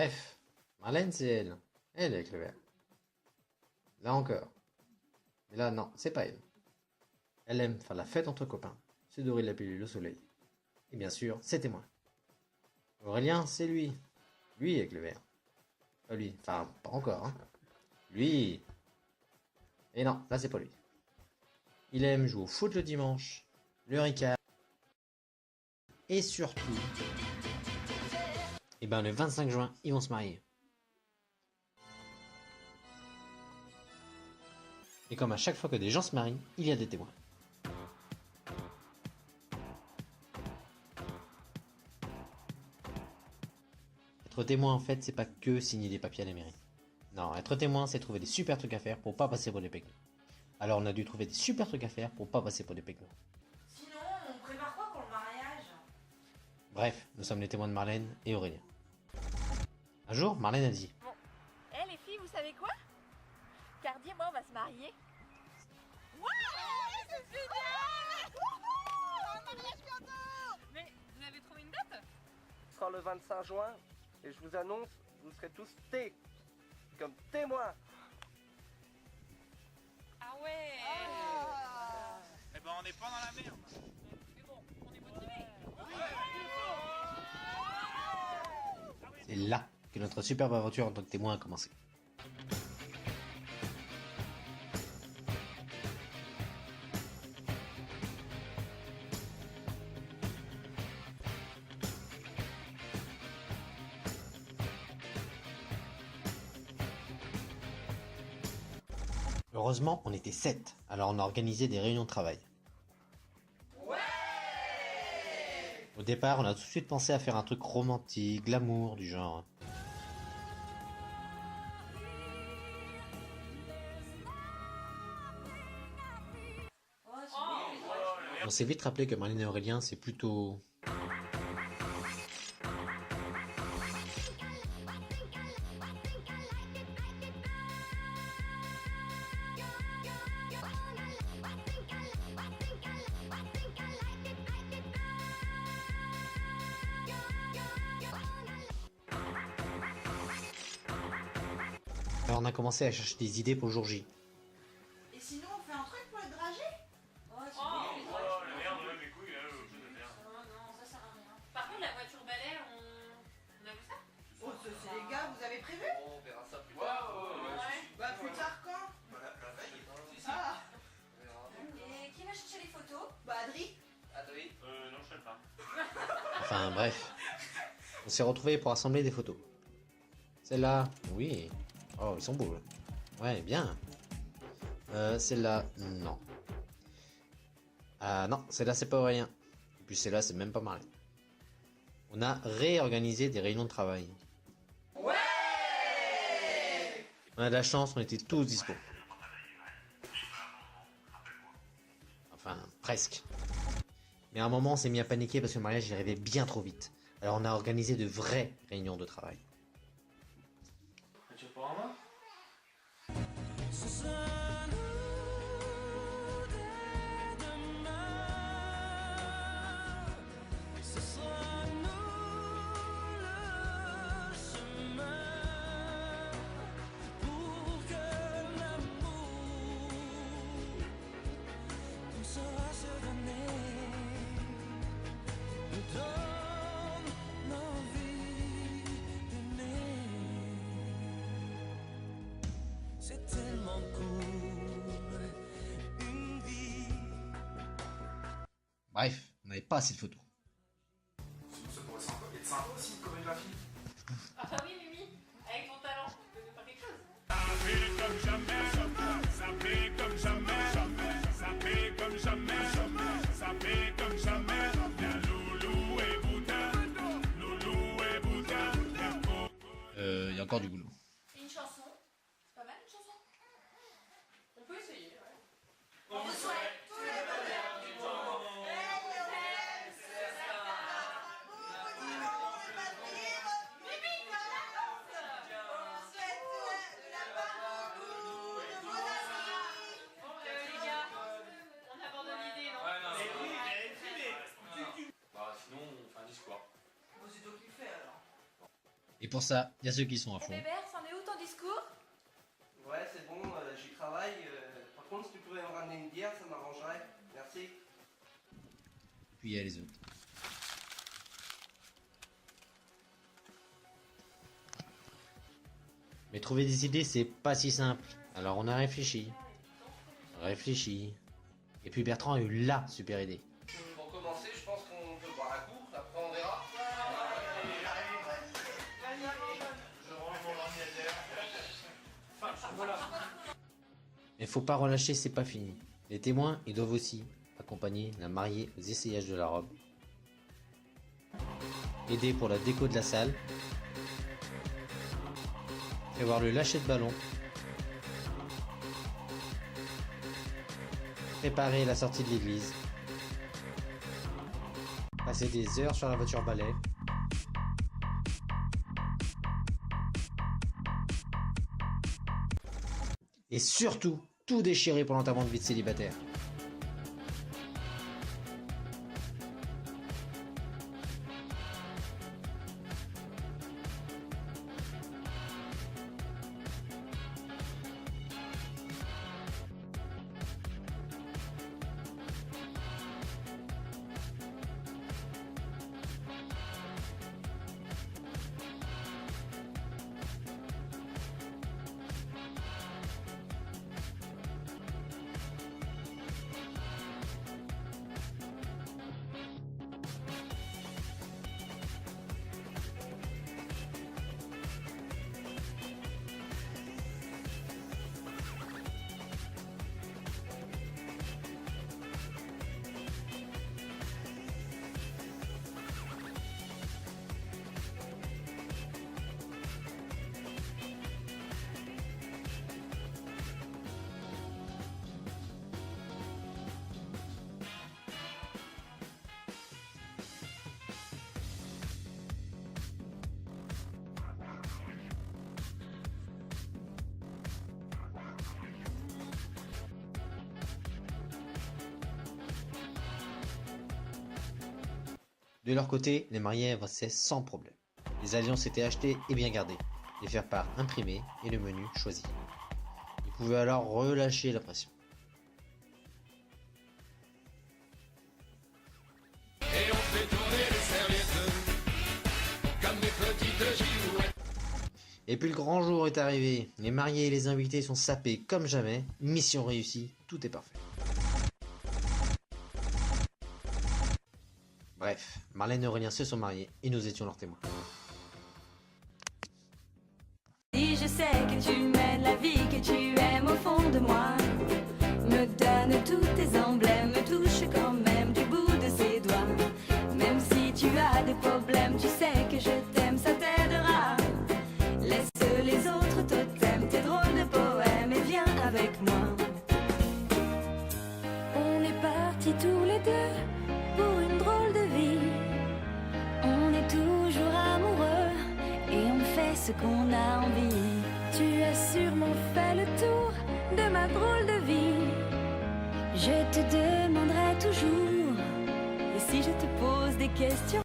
Bref, Marlène, c'est elle. Elle avec le verre. Là encore. Mais là, non, c'est pas elle. Elle aime faire la fête entre copains, se dorer de la pilule au soleil. Et bien sûr, c'était moi. Aurélien, c'est lui. Lui avec le verre. Pas lui, enfin, pas encore, hein. Lui. Et non, là, c'est pas lui. Il aime jouer au foot le dimanche, le Ricard, et surtout, et ben le 25 juin, ils vont se marier. Et comme à chaque fois que des gens se marient, il y a des témoins. Être témoin, en fait, c'est pas que signer des papiers à la mairie. Non, être témoin, c'est trouver des super trucs à faire pour pas passer pour des pecnos. Alors on a dû trouver des super trucs à faire pour pas passer pour des pecnos. Sinon, on prépare quoi pour le mariage? Bref, nous sommes les témoins de Marlène et Aurélien. Un jour, Marlène a dit: Bon, les filles, vous savez quoi? Cardi et moi, on va se marier. Ouais, c'est génial! Un mariage bientôt! Mais vous avez trouvé une date? Ce sera le 25 juin et je vous annonce, vous serez tous comme témoins. Ah ouais! Eh ben on n'est pas dans la merde. Mais bon, on est motivés. C'est là que notre superbe aventure en tant que témoin a commencé. Heureusement, on était 7, alors on a organisé des réunions de travail. Au départ, on a tout de suite pensé à faire un truc romantique, glamour, du genre. On s'est vite rappelé que Marlène et Aurélien, c'est plutôt... Alors on a commencé à chercher des idées pour le jour J. Et sinon, on fait un truc pour être dragé? Oh, c'est Oh la merde, ouais, mes couilles, là, je vais faire. Non, non, ça sert à rien. Par contre, la voiture balai, on a vu ça? Oh, ça, c'est les gars, vous avez prévu? On verra ça plus tard. Bah, plus tard quand? La veille. Ah, On verra. et qui va chercher les photos? Bah, Adri. Adrien. Non, je sais pas. Enfin bref. On s'est retrouvés pour assembler des photos. Celle-là, oui. Oh, ils sont beaux. Là. Ouais, bien. Celle-là, non. Ah non, celle-là c'est pas Aurélien. Et puis celle-là c'est même pas Marlène. On a réorganisé des réunions de travail. Ouais. On a de la chance, on était tous dispo. Enfin, presque. Mais à un moment, on s'est mis à paniquer parce que le mariage il arrivait bien trop vite. Alors on a organisé de vraies réunions de travail. Tu veux pas en moi? C'est tellement cool, une vie. Bref, on n'avait pas assez de photos. Ça pourrait être sympa aussi, une chorégraphie. Ah bah oui, Mimi, avec ton talent, tu peux nous faire quelque chose. Ça fait comme jamais, ça fait comme jamais, ça fait comme jamais, ça fait comme jamais. Bien loulou et boudin, loulou et boudin. Il y a encore du boulot. Et une chanson? C'est pas mal une chanson? On peut essayer, ouais. On vous souhaite tous les bonheurs du monde. Et Noël, c'est ça. Beaucoup d'humour et pas de rire. Mimi, t'as la danse. On vous souhaite de la part de beaucoup de vos amis. Bon, les gars, on abandonne l'idée, non? Mais oui, elle est filmée. Bah sinon on fait un discours. Bon, c'est toi qui le fais alors. Et pour ça, il y a ceux qui sont à fond. Bébert, c'en est où ton discours? Ouais, c'est bon, j'y travaille. Par contre, si tu pouvais me ramener une bière, ça m'arrangerait. Merci. Puis il y a les autres. Mais trouver des idées, c'est pas si simple. Alors on a réfléchi. Et puis Bertrand a eu la super idée. Pour commencer, je pense qu'on peut boire un coup, après on verra. Mais faut pas relâcher, c'est pas fini. Les témoins, ils doivent aussi accompagner la mariée aux essayages de la robe. Aider pour la déco de la salle. Prévoir le lâcher de ballon. Préparer la sortie de l'église. Passer des heures sur la voiture balai. Et surtout, tout déchirer pour l'enterrement de vie de célibataire. De leur côté, les mariés avançaient sans problème. Les alliances étaient achetées et bien gardées, les faire-part imprimés et le menu choisi. Ils pouvaient alors relâcher la pression. Et on fait tourner les serviettes comme des petites girouettes. Et puis le grand jour est arrivé. Les mariés et les invités sont sapés comme jamais. Mission réussie, tout est parfait. Bref, Marlène et Aurélien se sont mariés et nous étions leurs témoins. Si je sais que tu mènes la vie que tu aimes au fond de moi, me donne tous tes emblèmes, me touche quand même du bout de ses doigts. Même si tu as des problèmes, tu sais que je t'aime, ça t'aidera. Laisse les autres totems, tes drôles de poèmes et viens avec moi. On est partis tous les deux pour une drôle de vie. On est toujours amoureux et on fait ce qu'on a envie. Tu as sûrement fait le tour de ma drôle de vie. Je te demanderai toujours, et si je te pose des questions?